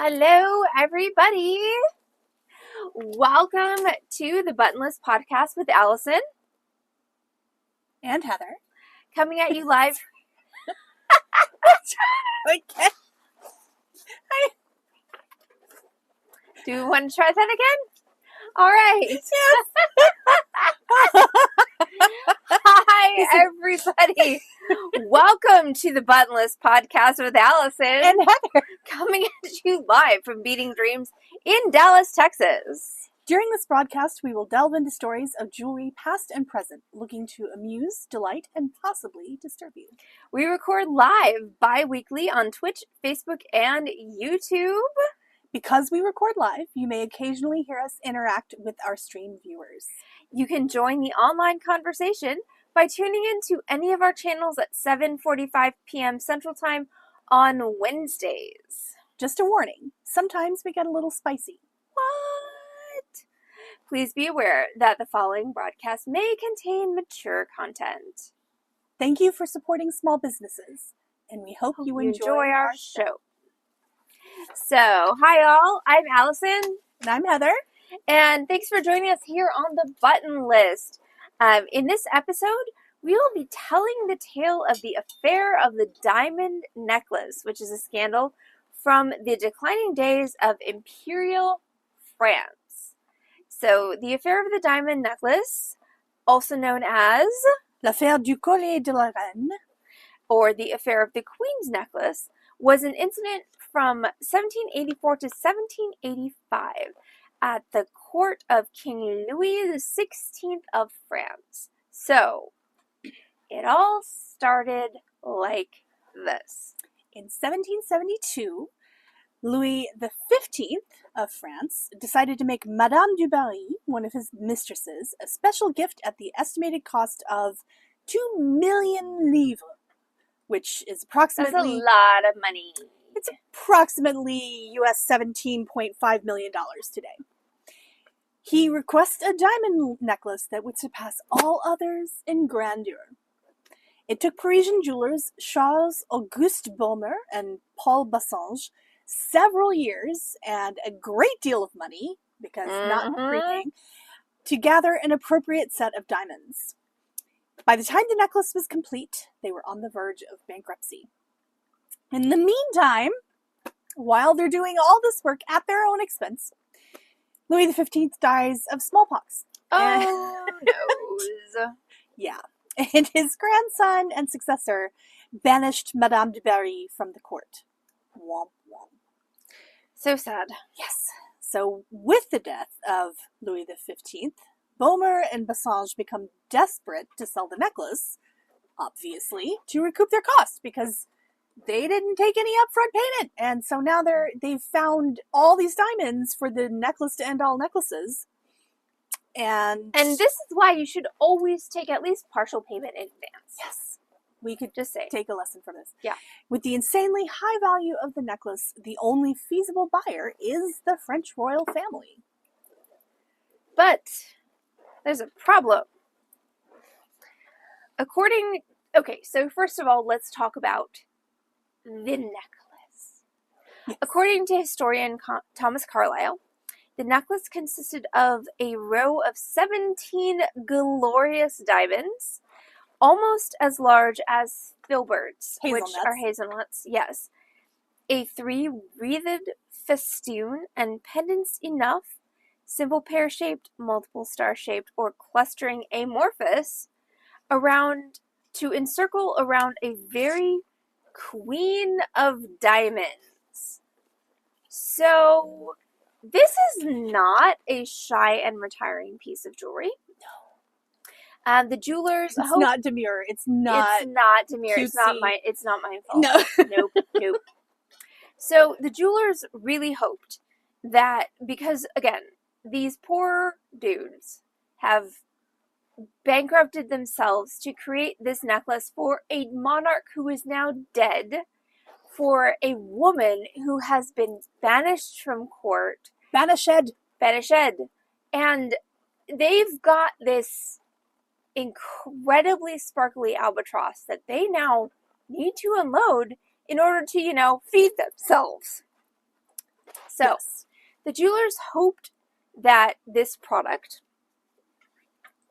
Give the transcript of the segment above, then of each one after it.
Hello, everybody. Welcome to the Buttonless Podcast with Allison. And Heather. Coming at you live. Okay. Do you want to try that again? All right. Yes. Hi, everybody. Welcome to the Buttonless Podcast with Allison. And Heather. Coming at you live from Beading Dreams in Dallas, Texas. During this broadcast, we will delve into stories of jewelry past and present, looking to amuse, delight, and possibly disturb you. We record live bi-weekly on Twitch, Facebook, and YouTube. Because we record live, you may occasionally hear us interact with our stream viewers. You can join the online conversation by tuning into any of our channels at 7:45 p.m. Central Time on Wednesdays. Just a warning, sometimes we get a little spicy. What? Please be aware that the following broadcast may contain mature content. Thank you for supporting small businesses, and we hope you enjoy our show. So, hi all, I'm Allison. And I'm Heather. And thanks for joining us here on the Button List. In this episode, we will be telling the tale of the affair of the diamond necklace, which is a scandal from the declining days of Imperial France. So, the affair of the diamond necklace, also known as L'affaire du collier de la reine, or the affair of the Queen's necklace, was an incident from 1784 to 1785 at the court of King Louis XVI of France. So, it all started like this. In 1772, Louis XV of France decided to make Madame du Barry, one of his mistresses, a special gift at the estimated cost of 2 million livres, which is approximately... That's a lot of money. It's approximately US $17.5 million today. He requests a diamond necklace that would surpass all others in grandeur. It took Parisian jewelers Charles-Auguste Baumer and Paul Bassange several years and a great deal of money, because not everything, to gather an appropriate set of diamonds. By the time the necklace was complete, they were on the verge of bankruptcy. In the meantime, while they're doing all this work at their own expense, Louis XV dies of smallpox. Oh, no. Yeah. And his grandson and successor banished Madame du Barry from the court. Womp womp. So sad. Yes. So with the death of Louis XV, Baumer and Bassange become desperate to sell the necklace, obviously, to recoup their costs, because they didn't take any upfront payment. And so now they've found all these diamonds for the necklace to end all necklaces. And this is why you should always take at least partial payment in advance. Yes. We could just say. Take a lesson from this. Yeah. With the insanely high value of the necklace, the only feasible buyer is the French royal family. But there's a problem. Okay, so first of all, let's talk about the necklace. Yes. According to historian Thomas Carlyle, the necklace consisted of a row of 17 glorious diamonds, almost as large as filberts, which are hazelnuts, yes. A 3-wreathed festoon and pendants enough, simple pear-shaped, multiple star-shaped, or clustering amorphous, to encircle around a very queen of diamonds. So, this is not a shy and retiring piece of jewelry. No. The jewelers... It's not demure. It's not demure. Cutesy. It's not my fault. No. Nope. So, the jewelers really hoped that, because, again, these poor dudes have bankrupted themselves to create this necklace for a monarch who is now dead, for a woman who has been banished from court. Banished. And they've got this incredibly sparkly albatross that they now need to unload in order to, feed themselves. So, Yes. the jewelers hoped that this product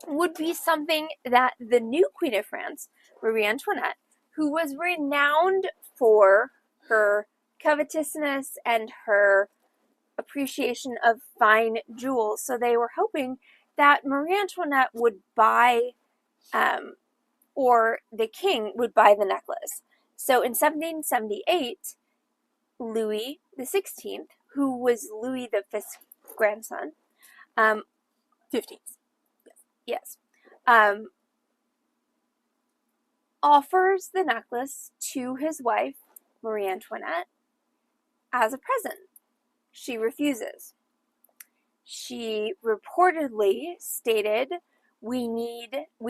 would be something that the new Queen of France, Marie Antoinette, who was renowned for her covetousness and her appreciation of fine jewels. So they were hoping that Marie Antoinette would buy, or the king would buy the necklace. So in 1778, Louis XVI, who was Louis V's grandson, 15th. yes, offers the necklace to his wife, Marie Antoinette, as a present. She refuses. She reportedly stated, we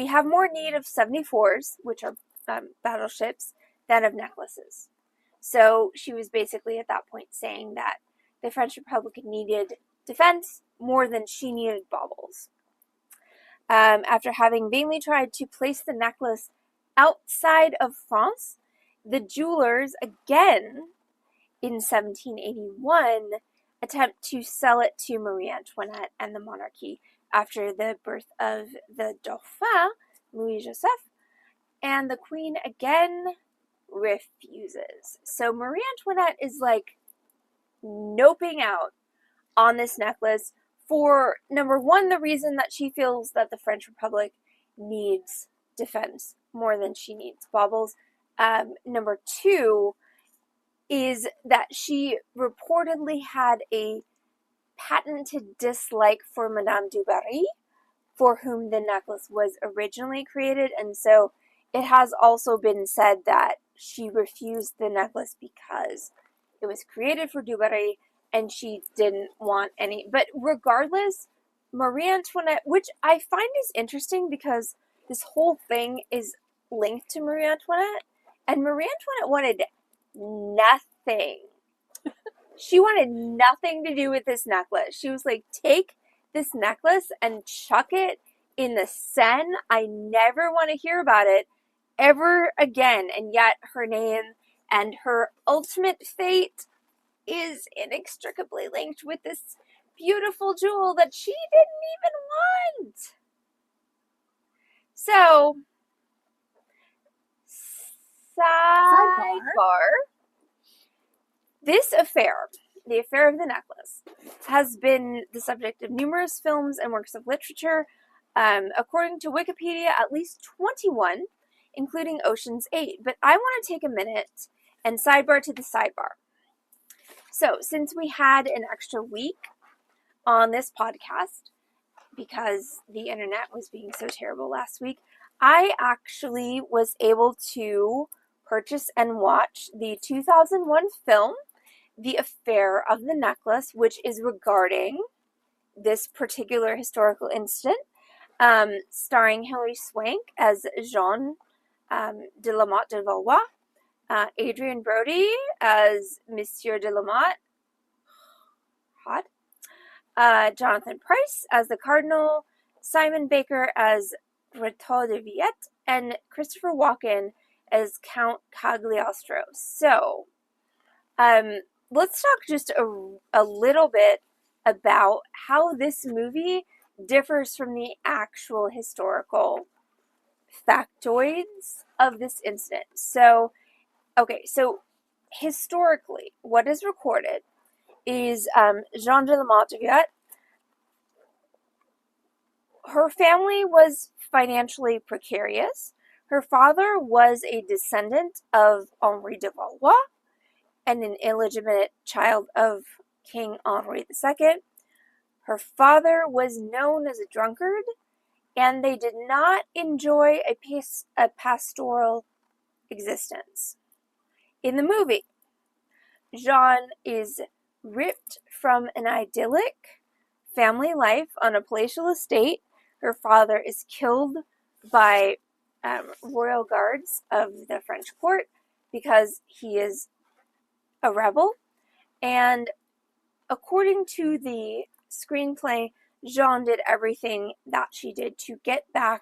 have more need of 74s, which are battleships, than of necklaces. So she was basically at that point saying that the French Republic needed defense more than she needed baubles. After having vainly tried to place the necklace outside of France, the jewelers again in 1781 attempt to sell it to Marie Antoinette and the monarchy after the birth of the Dauphin, Louis Joseph, and the Queen again refuses. So Marie Antoinette is like noping out on this necklace for, number one, the reason that she feels that the French Republic needs defense more than she needs baubles. Number two is that she reportedly had a patented dislike for Madame du Barry, for whom the necklace was originally created, and so it has also been said that she refused the necklace because it was created for du Barry and she didn't want any. But regardless, Marie Antoinette, which I find is interesting because this whole thing is linked to Marie Antoinette, and Marie Antoinette wanted nothing. She wanted nothing to do with this necklace. She was like, take this necklace and chuck it in the Seine. I never want to hear about it ever again. And yet her name and her ultimate fate is inextricably linked with this beautiful jewel that she didn't even want. So, sidebar. This affair, the affair of the necklace, has been the subject of numerous films and works of literature. According to Wikipedia, at least 21, including Ocean's 8. But I want to take a minute and sidebar to the sidebar. So, since we had an extra week on this podcast, because the internet was being so terrible last week, I actually was able to purchase and watch the 2001 film, The Affair of the Necklace, which is regarding this particular historical incident, starring Hilary Swank as Jeanne de la Motte de Valois, Adrian Brody as Monsieur de la Motte, Jonathan Pryce as the Cardinal, Simon Baker as Berthaud de Viette, and Christopher Walken as Count Cagliostro. So, let's talk just a little bit about how this movie differs from the actual historical factoids of this incident. So, historically, what is recorded is Jeanne de la Motte de Viette. Her family was financially precarious. Her father was a descendant of Henri de Valois and an illegitimate child of King Henri II. Her father was known as a drunkard, and they did not enjoy a pastoral existence. In the movie, Jeanne is ripped from an idyllic family life on a palatial estate. Her father is killed by royal guards of the French court because he is a rebel. And according to the screenplay, Jeanne did everything that she did to get back,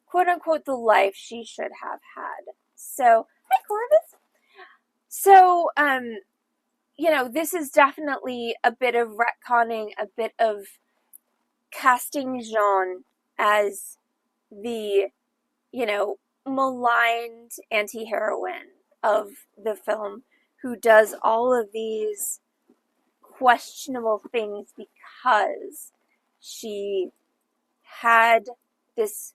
quote unquote, the life she should have had. So, hi Corvus. So, this is definitely a bit of retconning, a bit of casting Jeanne as the, maligned anti-heroine of the film who does all of these questionable things because she had this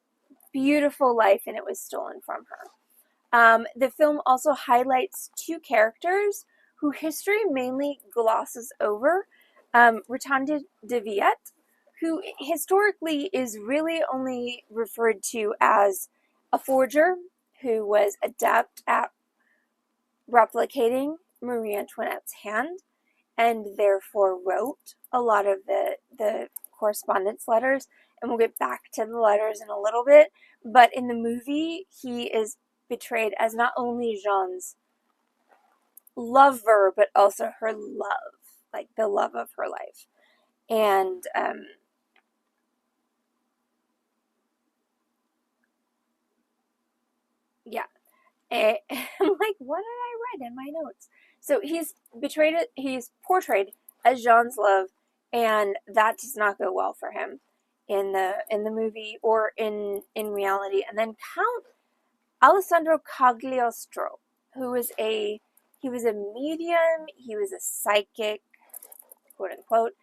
beautiful life and it was stolen from her. The film also highlights two characters who history mainly glosses over. Jeanne de Viette, who historically is really only referred to as a forger who was adept at replicating Marie Antoinette's hand and therefore wrote a lot of the correspondence letters. And we'll get back to the letters in a little bit. But in the movie, he is portrayed as not only Jeanne's lover, but also her love, like the love of her life. And yeah, I'm like, what did I write in my notes? So he's portrayed as Jeanne's love, and that does not go well for him in the movie or in reality. And then Count Alessandro Cagliostro, who was he was a medium, he was a psychic, quote unquote.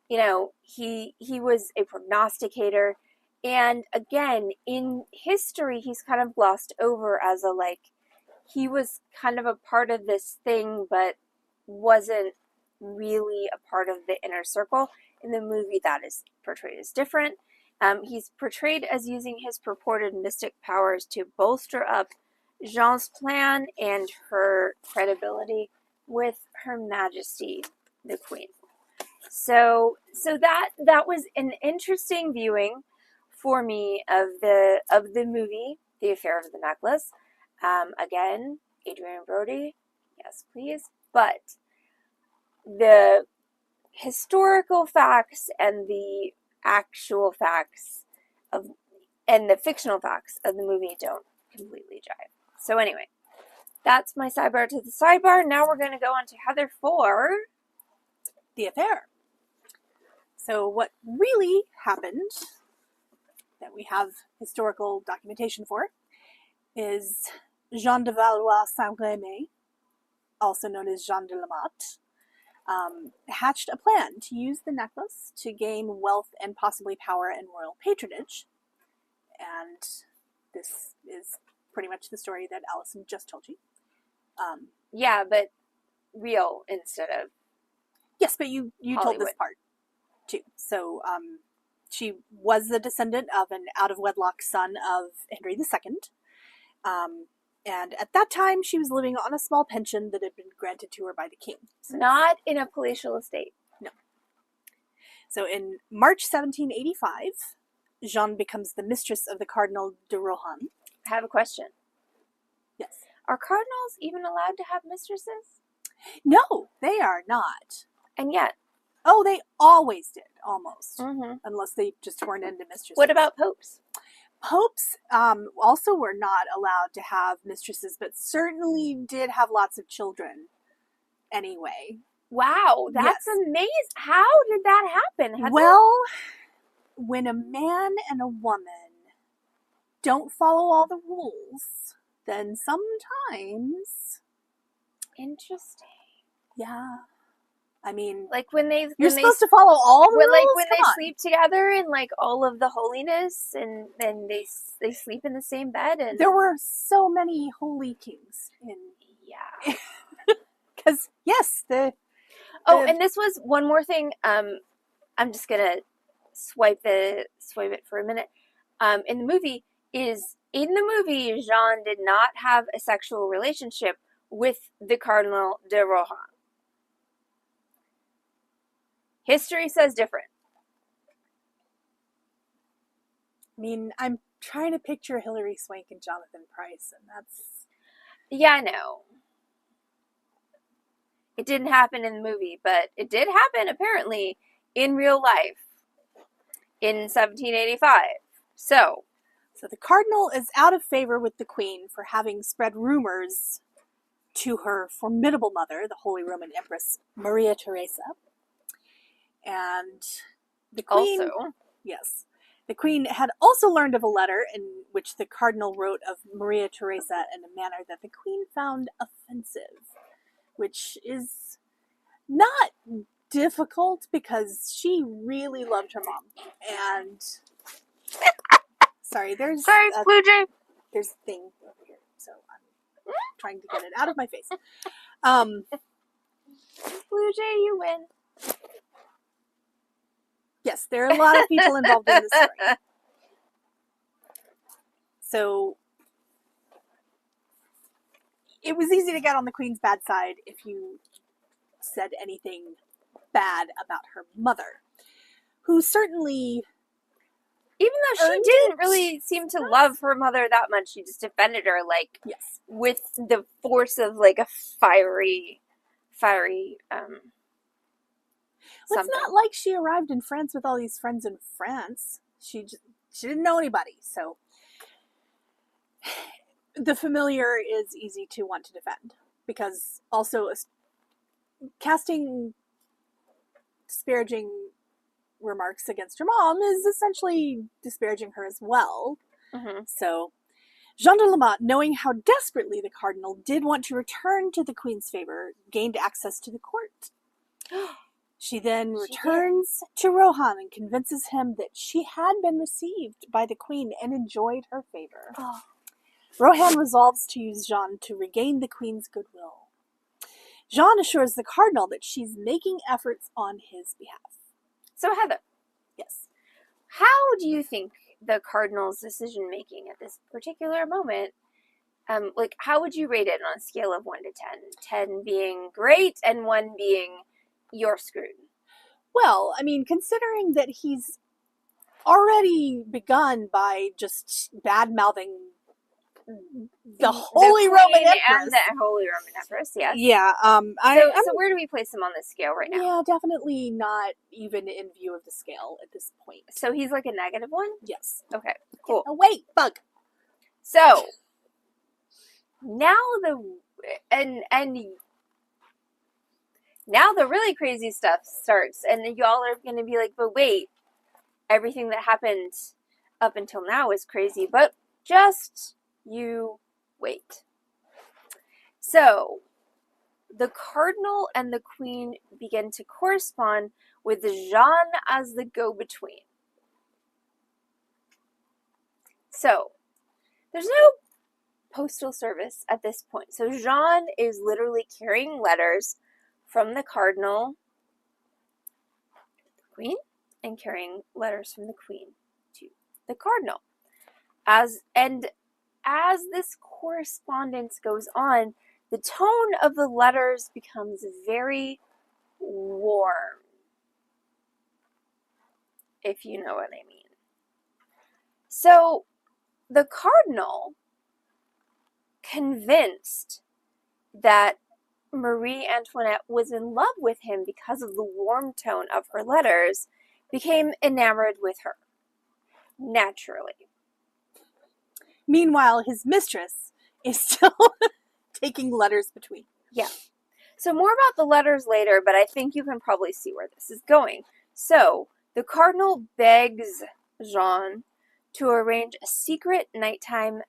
He was a prognosticator, and again, in history, he's kind of glossed over as he was kind of a part of this thing, but wasn't really a part of the inner circle. In the movie, that is portrayed as different. He's portrayed as using his purported mystic powers to bolster up Jeanne's plan and her credibility with Her Majesty, the Queen. So that was an interesting viewing for me of the movie, The Affair of the Necklace. Again, Adrian Brody, yes please. But the historical facts and the actual facts and the fictional facts of the movie don't completely jive. So anyway, that's my sidebar to the sidebar. Now we're going to go on to Heather for The Affair. So what really happened that we have historical documentation for is Jeanne de Valois Saint-Rémy, also known as Jeanne de la Motte, hatched a plan to use the necklace to gain wealth and possibly power and royal patronage. And this is pretty much the story that Allison just told you. Yeah, but real instead of yes, but you told this part too. So she was the descendant of an out-of-wedlock son of Henry II. And at that time, she was living on a small pension that had been granted to her by the king. So not in a palatial estate. No. So in March 1785, Jeanne becomes the mistress of the Cardinal de Rohan. I have a question. Yes. Are cardinals even allowed to have mistresses? No, they are not. And yet. Oh, they always did, almost. Mm-hmm. Unless they just weren't into mistresses. What about popes? Popes also were not allowed to have mistresses, but certainly did have lots of children anyway. Wow, that's amazing. How did that happen? Well, when a man and a woman don't follow all the rules, then sometimes... Interesting. Yeah. I mean, like you're supposed to follow all the rules. Like when they sleep together and like all of the holiness, and then they sleep in the same bed. And there were so many holy kings in because yes, and this was one more thing. I'm just gonna swipe it for a minute. In the movie, Jeanne did not have a sexual relationship with the Cardinal de Rohan. History says different. I mean, I'm trying to picture Hilary Swank and Jonathan Pryce, and that's... Yeah, I know. It didn't happen in the movie, but it did happen, apparently, in real life in 1785. So the cardinal is out of favor with the queen for having spread rumors to her formidable mother, the Holy Roman Empress Maria Theresa. And the Queen... Also, Yes. The Queen had also learned of a letter in which the Cardinal wrote of Maria Theresa in a manner that the Queen found offensive, which is not difficult because she really loved her mom. And sorry, there's Blue Jay. there's a thing over here, so I'm trying to get it out of my face. Blue Jay, you win. Yes, there are a lot of people involved in this story. So it was easy to get on the Queen's bad side if you said anything bad about her mother, who certainly, even though she didn't really seem to love her mother that much, she just defended her, like, yes, with the force of, like, a fiery, Well, it's not like she arrived in France with all these friends in France. She didn't know anybody, so the familiar is easy to want to defend, because also casting disparaging remarks against her mom is essentially disparaging her as well. Mm-hmm. So Jeanne de la Motte, knowing how desperately the Cardinal did want to return to the Queen's favor, gained access to the court. She then returns to Rohan and convinces him that she had been received by the Queen and enjoyed her favor. Oh. Rohan resolves to use Jeanne to regain the Queen's goodwill. Jeanne assures the Cardinal that she's making efforts on his behalf. So, Heather. Yes. How do you think the Cardinal's decision-making at this particular moment, like, how would you rate it on a scale of 1 to 10? 10 being great and 1 being you're screwed. Well, I mean, considering that he's already begun by just bad-mouthing the Holy Roman Empress. And the Holy Roman Empress, yes. Yeah. So where do we place him on the scale right now? Yeah, definitely not even in view of the scale at this point. So he's like a negative 1? Yes. Okay, cool. Oh, wait, bug. So, now now the really crazy stuff starts, and y'all are going to be like, but wait, everything that happened up until now is crazy, but just you wait. So, the Cardinal and the Queen begin to correspond with Jeanne as the go-between. So, there's no postal service at this point. So Jeanne is literally carrying letters from the Cardinal to the Queen and carrying letters from the Queen to the Cardinal. As this correspondence goes on, the tone of the letters becomes very warm, if you know what I mean. So the Cardinal, convinced that Marie Antoinette was in love with him because of the warm tone of her letters, became enamored with her, naturally. Meanwhile, his mistress is still taking letters between. Yeah. So more about the letters later, but I think you can probably see where this is going. So, the Cardinal begs Jeanne to arrange a secret nighttime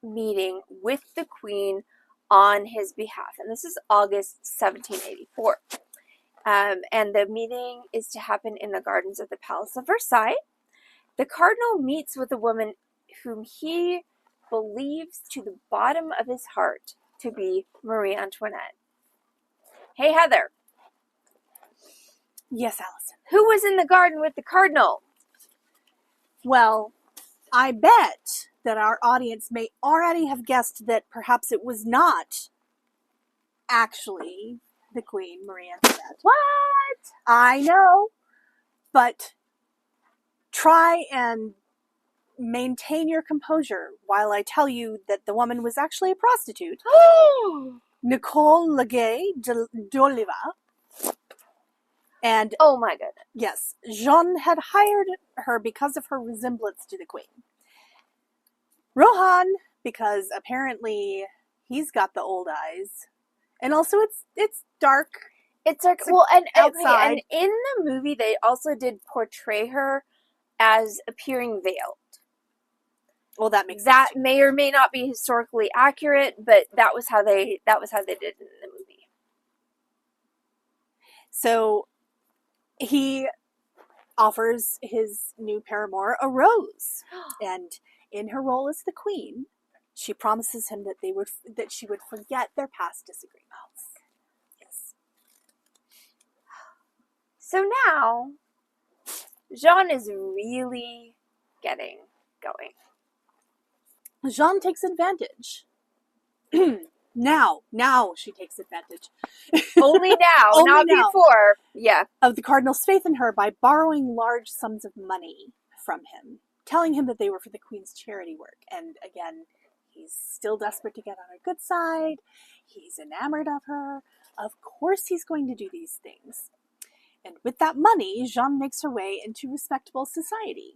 meeting with the Queen on his behalf. And this is August 1784. And the meeting is to happen in the gardens of the Palace of Versailles. The Cardinal meets with a woman whom he believes to the bottom of his heart to be Marie Antoinette. Hey, Heather. Yes, Allison. Who was in the garden with the Cardinal? Well, I bet that our audience may already have guessed that perhaps it was not actually the Queen Marie Antoinette. What? I know, but try and maintain your composure while I tell you that the woman was actually a prostitute. Nicole Legay d'Oliva. And oh my goodness. Yes, Jeanne had hired her because of her resemblance to the Queen. Rohan, because apparently he's got the old eyes, And also it's dark. It's like, It's well, and outside. and in the movie they also did portray her as appearing veiled. Well, that makes that sense too. may or may not be historically accurate, but that was how they did it in the movie. So he offers his new paramour a rose, and in her role as the queen, she promises him that she would forget their past disagreements. Yes. So now, Jeanne is really getting going. Jeanne takes advantage. Now she takes advantage. Only now, Only not now. before. Yeah. Of the cardinal's faith in her by borrowing large sums of money from him, telling him that they were for the queen's charity work. And again, he's still desperate to get on her good side. He's enamored of her. Of course he's going to do these things. And with that money, Jeanne makes her way into respectable society,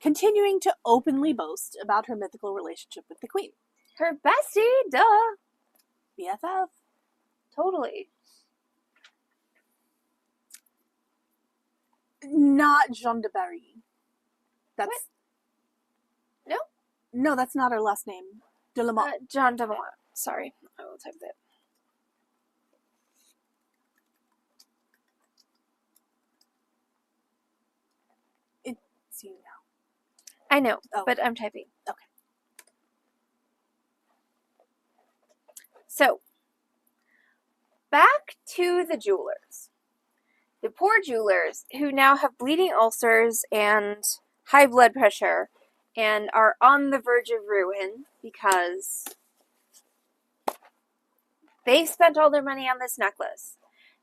continuing to openly boast about her mythical relationship with the queen. Her bestie, duh. BFF. Totally. Not Jeanne de Barry. That's... What? No? No, that's not her last name. De la Motte. Jeanne de Motte. Sorry, I will type that. It's you now. I know, Oh. but I'm typing. Okay. So, back to the jewelers. The poor jewelers who now have bleeding ulcers and high blood pressure and are on the verge of ruin because they spent all their money on this necklace.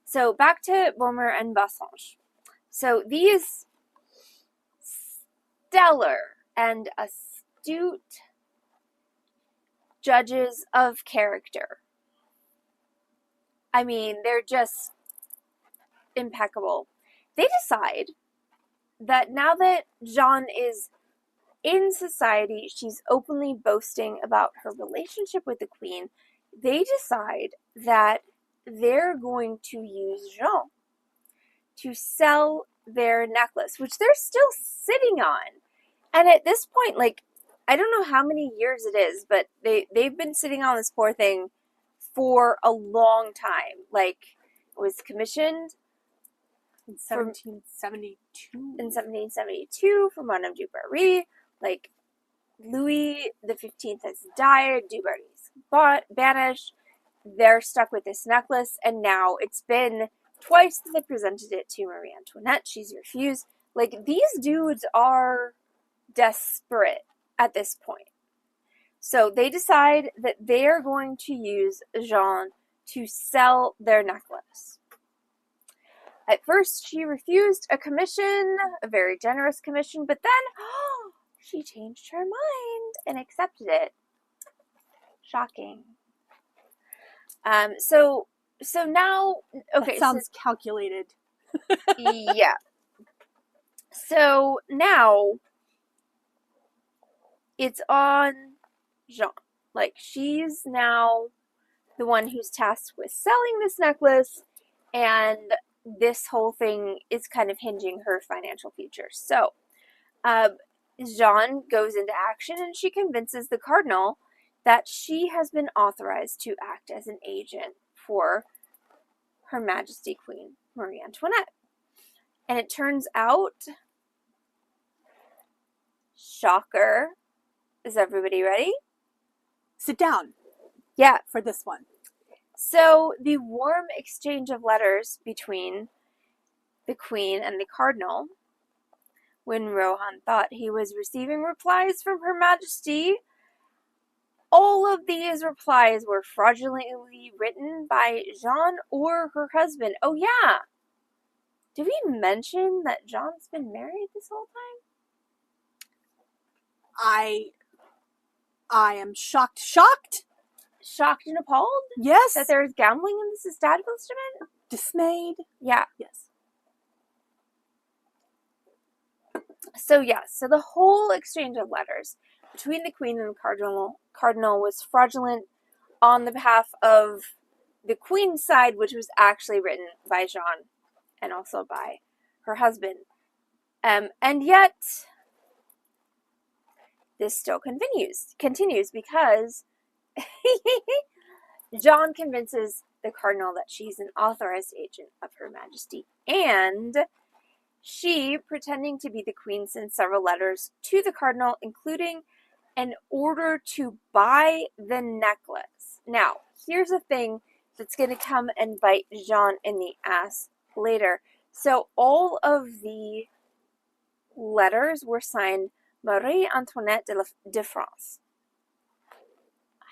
So back to Beaumer and Bassange. So these stellar and astute judges of character. I mean, they're just impeccable. They decide that now that Jeanne is in society, she's openly boasting about her relationship with the queen. They decide that they're going to use Jeanne to sell their necklace, which they're still sitting on. And at this point, like, I don't know how many years it is, but they've been sitting on this poor thing for a long time. Like, it was commissioned in 1772. In 1772 for Madame du Barry. Like, Louis XV has died, du Barry's banished. They're stuck with this necklace, and now it's been twice that they presented it to Marie Antoinette. She's refused. Like, these dudes are desperate at this point. So they decide that they're going to use Jeanne to sell their necklace. At first, she refused a commission, a very generous commission, but then she changed her mind and accepted it. Shocking. So now, okay. That sounds calculated. Yeah. So now, it's on Jeanne. Like, she's now the one who's tasked with selling this necklace, and this whole thing is kind of hinging her financial future. So, Jeanne goes into action, and she convinces the cardinal that she has been authorized to act as an agent for Her Majesty Queen Marie Antoinette. And it turns out, shocker, is everybody ready? Sit down. Yeah. For this one. So, the warm exchange of letters between the Queen and the Cardinal, when Rohan thought he was receiving replies from Her Majesty, all of these replies were fraudulently written by Jeanne or her husband. Oh, yeah. Did we mention that Jeanne's been married this whole time? I am shocked. Shocked? Shocked and appalled? Yes. That there's gambling in this establishment? Dismayed? Yeah. Yes. So, yeah. So the whole exchange of letters between the Queen and the Cardinal was fraudulent on the behalf of the Queen's side, which was actually written by Jeanne and also by her husband. And yet, this still continues because Jeanne convinces the Cardinal that she's an authorized agent of Her Majesty, and she, pretending to be the Queen, sends several letters to the Cardinal, including an order to buy the necklace. Now, here's a thing that's going to come and bite Jeanne in the ass later. So all of the letters were signed Marie Antoinette de France.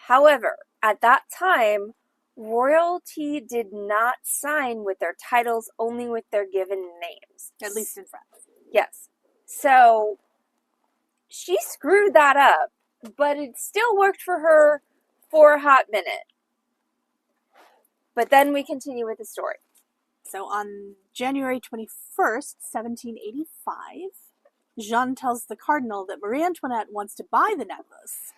However, at that time, royalty did not sign with their titles, only with their given names. At least in France. Yes. So she screwed that up, but it still worked for her for a hot minute. But then we continue with the story. So on January 21st, 1785, Jeanne tells the Cardinal that Marie Antoinette wants to buy the necklace,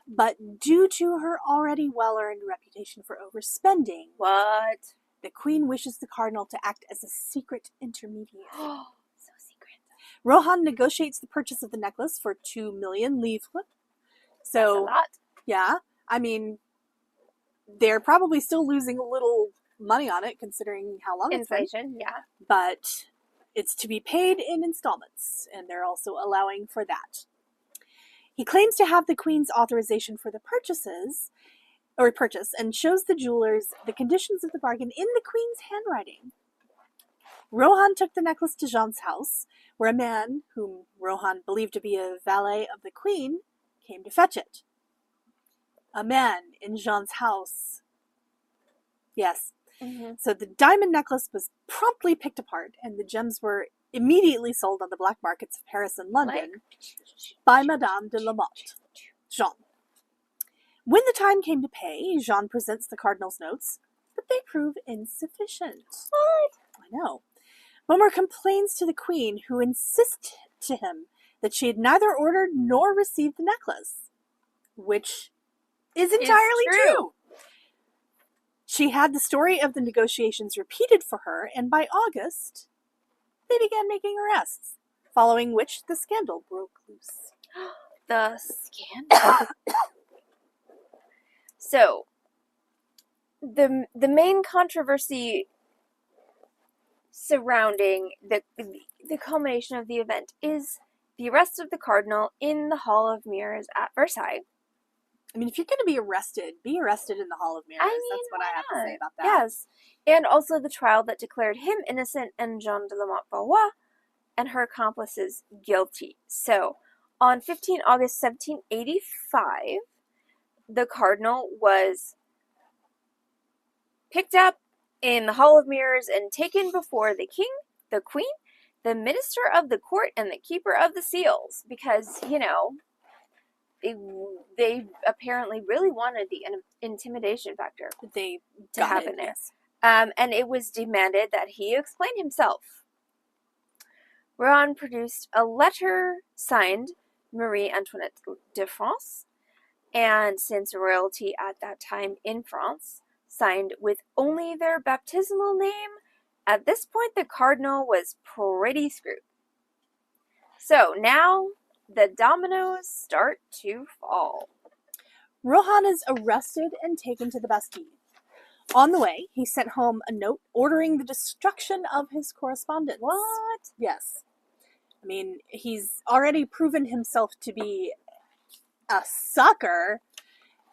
but due to her already well-earned reputation for overspending, What? the Queen wishes the Cardinal to act as a secret intermediary. So secret. Rohan negotiates the purchase of the necklace for 2 million livres. So, That's a lot. yeah, I mean, they're probably still losing a little money on it, considering how long it's been. Inflation, yeah. But it's to be paid in installments, and they're also allowing for that. He claims to have the Queen's authorization for the purchase, and shows the jewelers the conditions of the bargain in the Queen's handwriting. Rohan took the necklace to Jeanne's house, where a man, whom Rohan believed to be a valet of the Queen, came to fetch it. A man in Jeanne's house. Yes. Mm-hmm. So the diamond necklace was promptly picked apart, and the gems were immediately sold on the black markets of Paris and London by Madame de la Motte, Jeanne. When the time came to pay, Jeanne presents the Cardinal's notes, but they prove insufficient. What? I know. Beaumont complains to the Queen, who insists to him that she had neither ordered nor received the necklace, which is entirely true. She had the story of the negotiations repeated for her, and by August, they began making arrests, following which the scandal broke loose. The scandal. So, the main controversy surrounding the culmination of the event is the arrest of the Cardinal in the Hall of Mirrors at Versailles. I mean, if you're going to be arrested in the Hall of Mirrors. That's what I have to say about that. Yes. And also the trial that declared him innocent and Jeanne de la Motte Valois and her accomplices guilty. So, on 15 August 1785, the Cardinal was picked up in the Hall of Mirrors and taken before the King, the Queen, the Minister of the Court, and the Keeper of the Seals. Because, they apparently really wanted the intimidation factor to happen there. Yes. And it was demanded that he explain himself. Rohan produced a letter signed Marie Antoinette de France, and since royalty at that time in France signed with only their baptismal name, at this point the Cardinal was pretty screwed. So now the dominoes start to fall. Rohan is arrested and taken to the Bastille. On the way, he sent home a note ordering the destruction of his correspondence. What? Yes. I mean, he's already proven himself to be a sucker,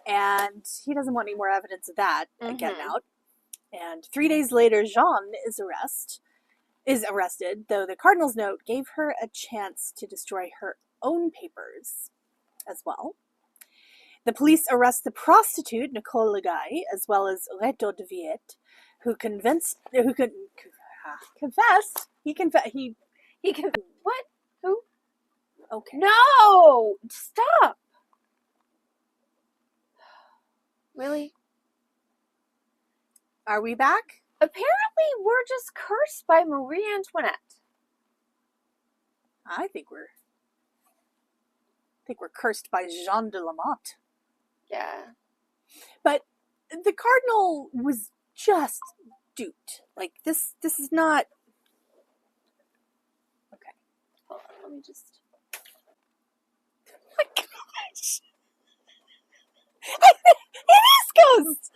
and he doesn't want any more evidence of that getting out. And 3 days later, Jeanne is arrested, though the Cardinal's note gave her a chance to destroy her own papers as well. The police arrest the prostitute Nicole Leguy, as well as Reto de Viette, who confessed. What? Who? Okay. No! Stop! Really? Are we back? Apparently, we're just cursed by Marie Antoinette. I think we're cursed by Jeanne de la Motte. Yeah. But the Cardinal was just duped. Like, this is not... Okay. Hold on, let me just... Oh my gosh! It is ghosts!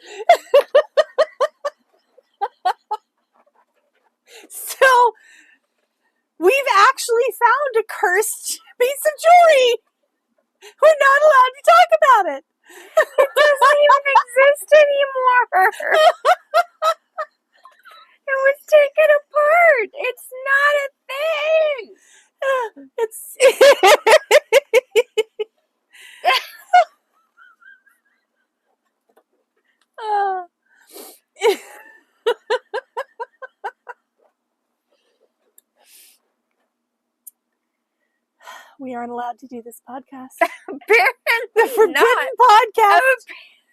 So, we've actually found a cursed piece of jewelry! We're not allowed to talk about it! It doesn't even exist anymore! It was taken apart! It's not a thing! It's... We aren't allowed to do this podcast. Apparently The Forbidden not. Podcast!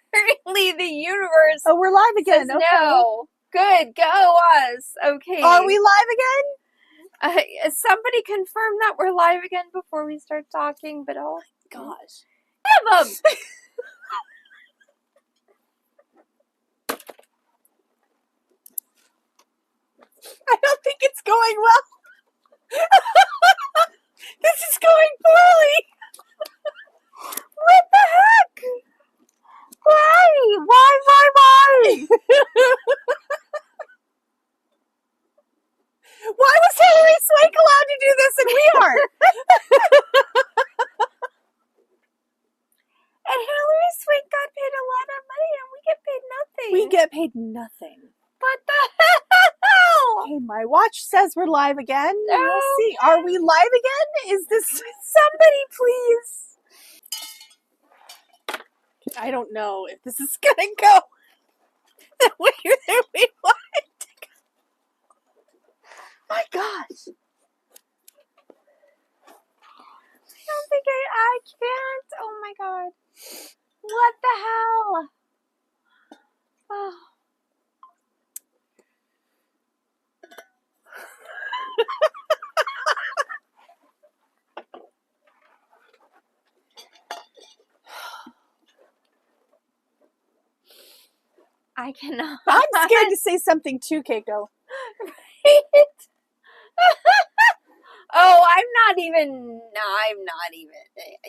Apparently the universe Oh, we're live again. says Okay. no. Good, go us. Okay. Are we live again? Somebody confirm that we're live again before we start talking, but oh Gosh. have them. I don't think it's going well. This is going poorly. What the heck? Why? Why? Why was Hillary Swank allowed to do this and we aren't? And Hillary Swank got paid a lot of money and we get paid nothing. We get paid nothing. What the hell? Okay, my watch says we're live again. No. We'll see. Are we live again? Is this... Somebody please. I don't know if this is gonna go the way that we want it to go. My gosh. I don't think I can't. Oh my god. What the hell? Oh. I cannot. I'm scared to say something too, Keiko. Oh, I'm not even.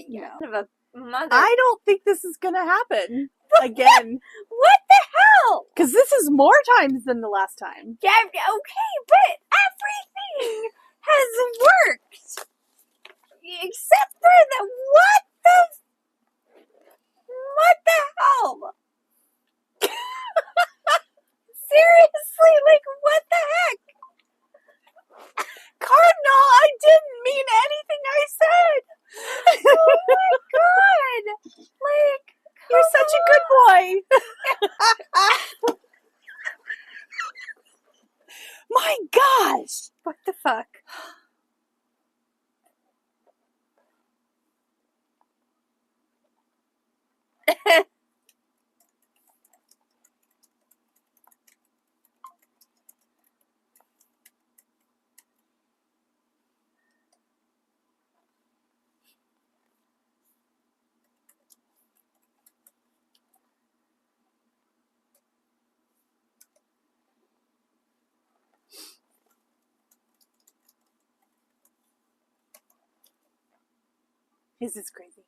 No. Of a mother. I don't think this is gonna happen again. What the hell? Because this is more times than the last time. Yeah, okay, but everything has worked. Except for the. What the hell? Seriously, like, what the heck? Cardinal, I didn't mean anything I said. Oh my god. Like, You're such a good boy. My gosh. what the fuck? This is crazy.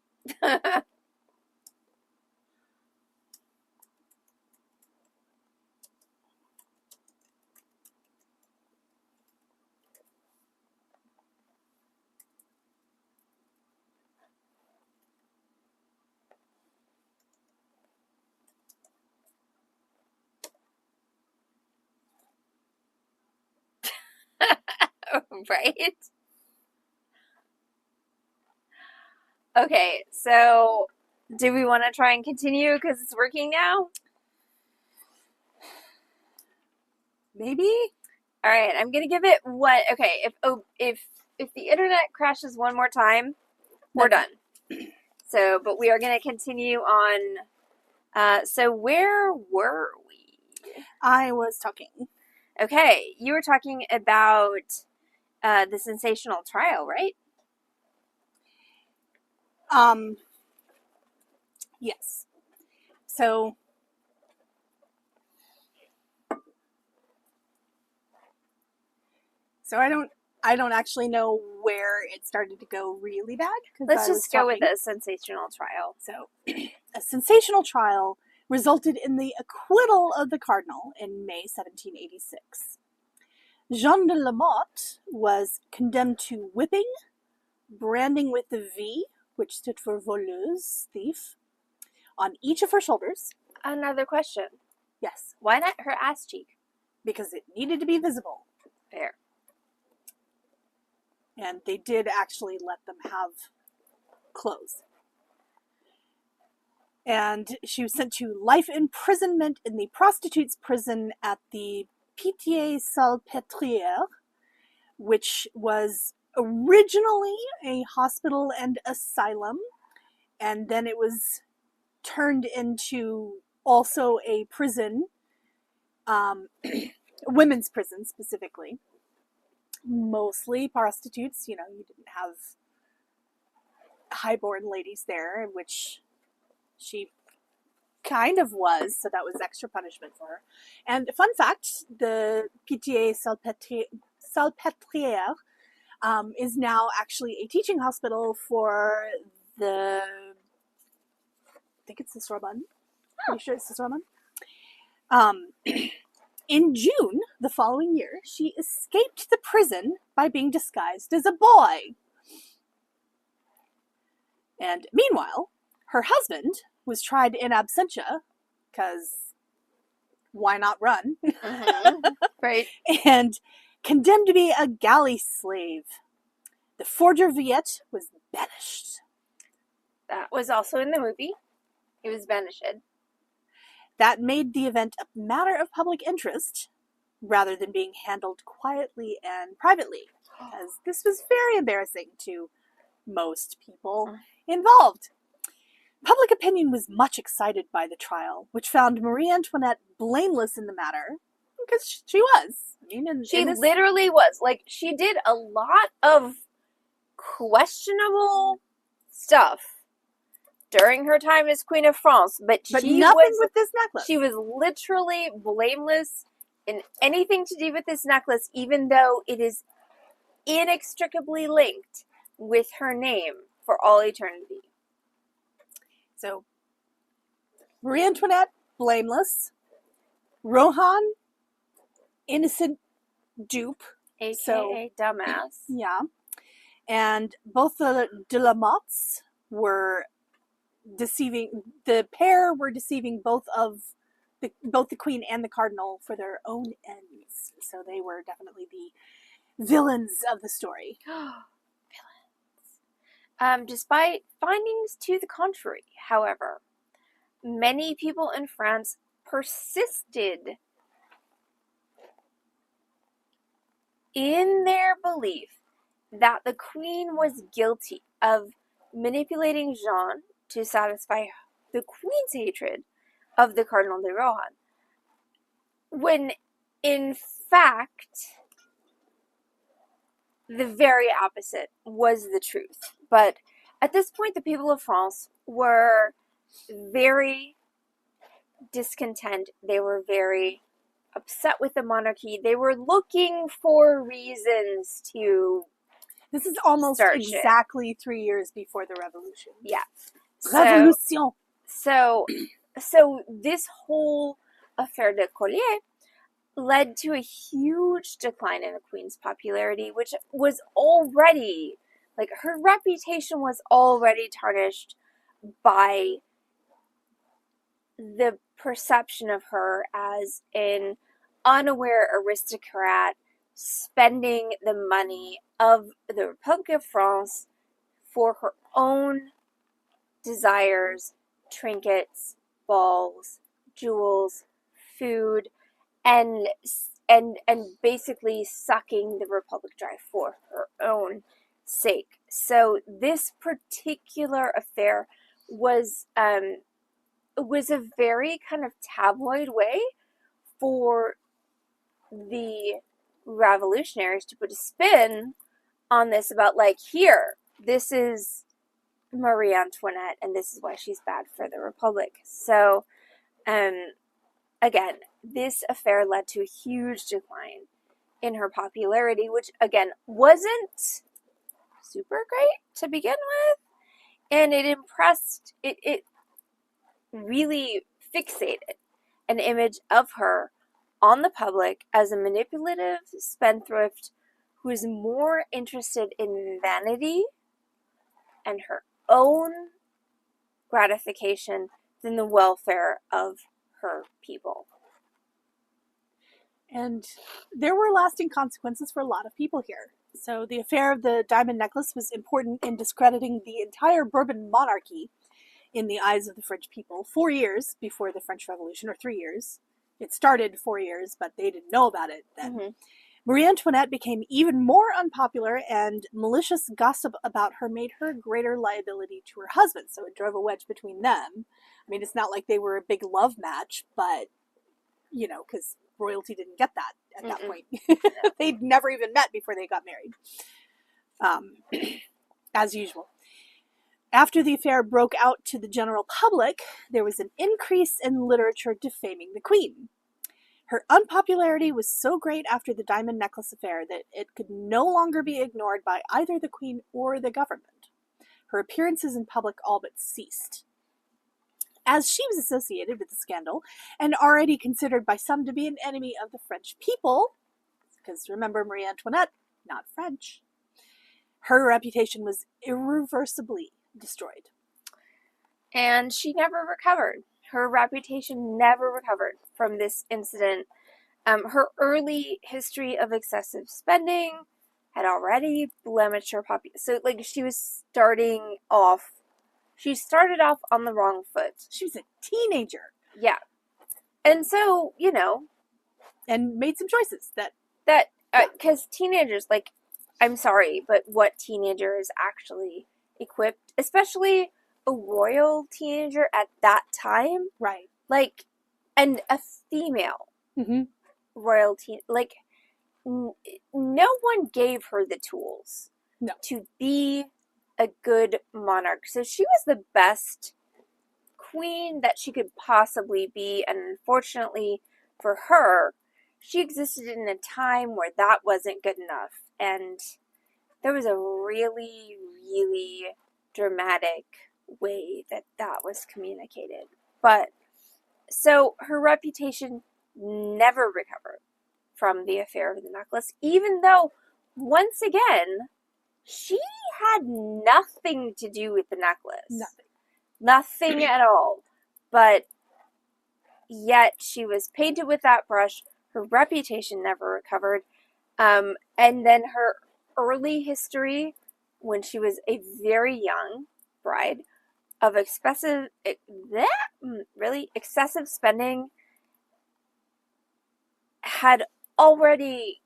Right? Okay, so do we want to try and continue because it's working now? Maybe? All right, I'm gonna give it one. Okay, if the internet crashes one more time, we're done. So, but we are gonna continue on. So where were we? I was talking. Okay, you were talking about the sensational trial, right? Yes. So, So I don't actually know where it started to go really bad. Let's just go with a sensational trial. So, a sensational trial resulted in the acquittal of the cardinal in May 1786. Jeanne de la Motte was condemned to whipping, branding with the V, which stood for voleuse, thief, on each of her shoulders. Another question. Yes. Why not her ass cheek? Because it needed to be visible. Fair. And they did actually let them have clothes. And she was sent to life imprisonment in the prostitutes' prison at the Pitié-Salpêtrière, which was originally a hospital and asylum, and then it was turned into also a prison, women's prison specifically. Mostly prostitutes, you didn't have highborn ladies there, which she kind of was, so that was extra punishment for her. And fun fact, the Pitié-Salpêtrière is now actually a teaching hospital for I think it's the Sorbonne. Pretty sure it's the Sorbonne. In June the following year, she escaped the prison by being disguised as a boy. And meanwhile, her husband was tried in absentia, because why not run? Right. And condemned to be a galley slave. The forger Viette was banished. That was also in the movie. He was banished. That made the event a matter of public interest, rather than being handled quietly and privately, because this was very embarrassing to most people involved. Public opinion was much excited by the trial, which found Marie Antoinette blameless in the matter, because she was. She literally was. Like, she did a lot of questionable stuff during her time as Queen of France, but she nothing was with this necklace. She was literally blameless in anything to do with this necklace, even though it is inextricably linked with her name for all eternity. So, Marie Antoinette, blameless. Rohan, innocent dupe. AKA dumbass. Yeah. And both the de la Mottes were deceiving, the pair were deceiving both the queen and the cardinal for their own ends. So they were definitely the villains of the story. Villains. Despite findings to the contrary, however, many people in France persisted in their belief that the queen was guilty of manipulating Jeanne to satisfy the queen's hatred of the Cardinal de Rohan, when in fact the very opposite was the truth. But at this point, the people of France were very discontent. They were very upset with the monarchy. They were looking for reasons to... This is almost exactly 3 years before the revolution. Yeah. Revolution. So this whole affaire de Collier led to a huge decline in the queen's popularity, which was already, like, her reputation was already tarnished by the perception of her as an unaware aristocrat spending the money of the Republic of France for her own desires, trinkets, balls, jewels, food, and basically sucking the Republic dry for her own sake. So this particular affair was a very kind of tabloid way for the revolutionaries to put a spin on this about, like, here, this is Marie Antoinette, and this is why she's bad for the Republic. So, again, this affair led to a huge decline in her popularity, which again wasn't super great to begin with, and it really fixated an image of her on the public as a manipulative spendthrift who is more interested in vanity and her own gratification than the welfare of her people. And there were lasting consequences for a lot of people here. So the affair of the diamond necklace was important in discrediting the entire Bourbon monarchy in the eyes of the French people 4 years before the French Revolution, or 3 years. It started 4 years, but they didn't know about it then. Mm-hmm. Marie Antoinette became even more unpopular, and malicious gossip about her made her a greater liability to her husband, so it drove a wedge between them. I mean, it's not like they were a big love match, but, you know, because royalty didn't get that at that point. They'd never even met before they got married. As usual. After the affair broke out to the general public, there was an increase in literature defaming the Queen. Her unpopularity was so great after the diamond necklace affair that it could no longer be ignored by either the Queen or the government. Her appearances in public all but ceased. As she was associated with the scandal, and already considered by some to be an enemy of the French people, because remember, Marie Antoinette, not French, her reputation was irreversibly destroyed. And she never recovered. Her reputation never recovered from this incident. Her early history of excessive spending had already blemished her popularity. So, like, she started off on the wrong foot. She was a teenager. Yeah. And so, you know. And made some choices that because teenagers, like, I'm sorry, but what teenager is actually equipped, especially a royal teenager at that time? Right. Like, and a female royal teen, like, no one gave her the tools to be a good monarch. So she was the best queen that she could possibly be, and unfortunately for her, she existed in a time where that wasn't good enough, and there was a really, really dramatic way that was communicated. But so her reputation never recovered from the affair of the necklace, even though, once again, she had nothing to do with the necklace. Nothing at all. But yet she was painted with that brush. Her reputation never recovered. And then her early history, when she was a very young bride, of excessive spending had already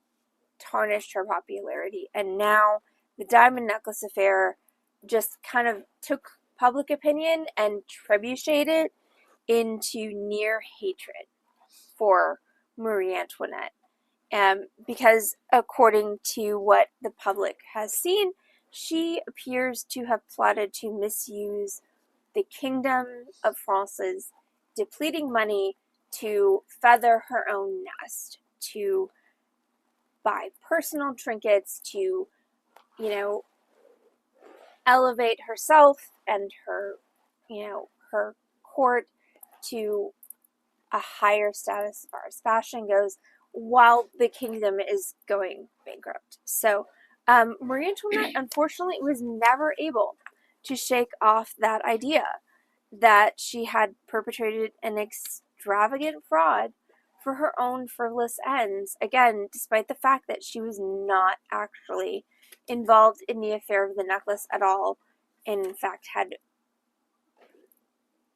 tarnished her popularity. And now the diamond necklace affair just kind of took public opinion and trebucheted it into near hatred for Marie Antoinette. Because according to what the public has seen, she appears to have plotted to misuse the Kingdom of France's depleting money to feather her own nest, to buy personal trinkets, to, you know, elevate herself and her, you know, her court to a higher status as far as fashion goes, while the kingdom is going bankrupt. So Marie Antoinette, unfortunately, was never able to shake off that idea that she had perpetrated an extravagant fraud for her own frivolous ends, again, despite the fact that she was not actually involved in the affair of the necklace at all, and in fact had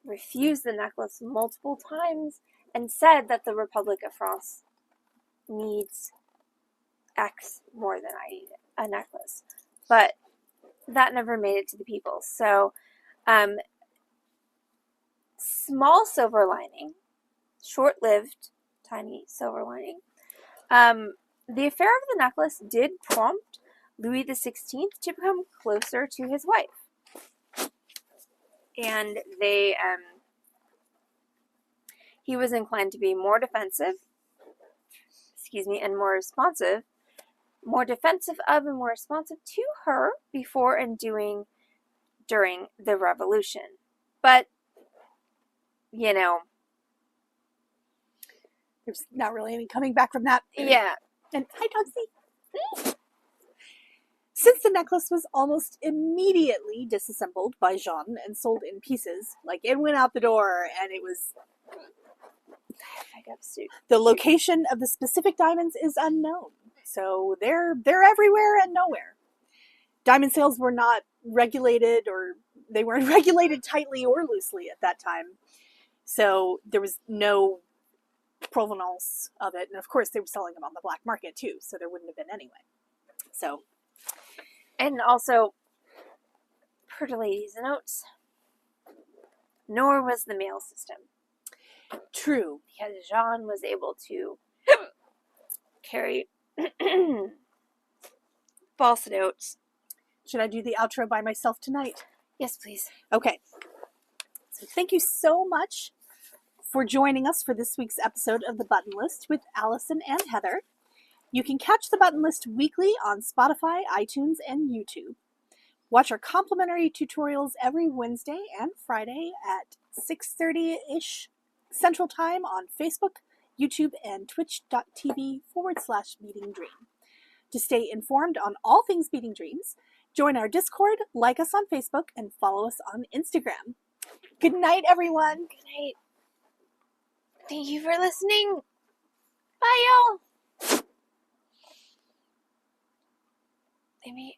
refused the necklace multiple times and said that the Republic of France needs X more than I need a necklace. But that never made it to the people. So, small silver lining, short-lived, tiny silver lining. The affair of the necklace did prompt Louis XVI to become closer to his wife. And he was inclined to be more defensive, and more responsive, more defensive of and more responsive to her before and during the revolution. But, you know, there's not really any coming back from that. Yeah. And hi, Dogsy. Since the necklace was almost immediately disassembled by Jeanne and sold in pieces, like it went out the door and it was... The location of the specific diamonds is unknown. So they're everywhere and nowhere. Diamond sales were not regulated, or they weren't regulated tightly or loosely at that time. So there was no provenance of it. And of course they were selling them on the black market too. So there wouldn't have been anyway. So... And also, per the ladies' notes, nor was the mail system. True. Because Jeanne was able to carry false notes. Should I do the outro by myself tonight? Yes, please. Okay. So thank you so much for joining us for this week's episode of The Button List with Allison and Heather. You can catch The Button List weekly on Spotify, iTunes, and YouTube. Watch our complimentary tutorials every Wednesday and Friday at 6:30-ish Central Time on Facebook, YouTube, and twitch.tv/Beading Dream. To stay informed on all things Beading Dreams, join our Discord, like us on Facebook, and follow us on Instagram. Good night, everyone. Good night. Thank you for listening. Bye, y'all. Maybe